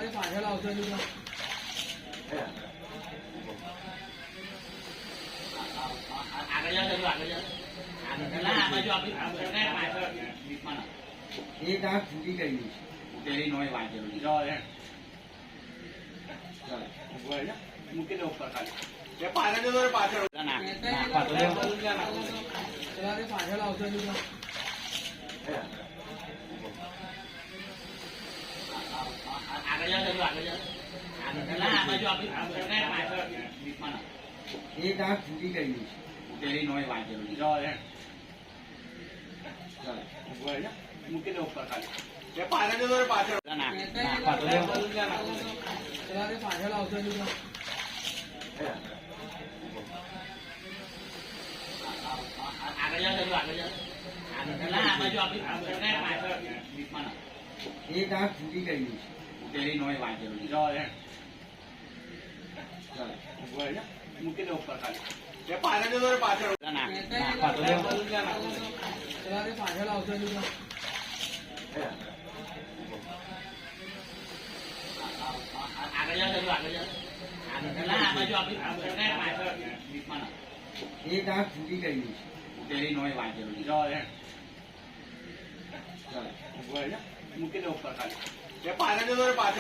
પાછળ આવશે એક આંખ ફૂટી ગઈ તેરી નો વાંચેલું મૂકી દો ઉપર ખાલી પાછળ પાછળ આવશે એક આંખ ફૂટી ગઈ તેરી નો વાંચેલું મૂકી દો ઉપર ખાલી પાછળ પાછળ આવશે એક આંખ ફૂટી ગઈ તેરી નો વાંચેલું મૂકી દો ઉપર ખાલી પાછળ પાછળ આવશે એક આંખ ફૂટી ગઈ તેરી નો વાંચેલું મૂકી દો ઉપર ખાલી પાછળ પાછળ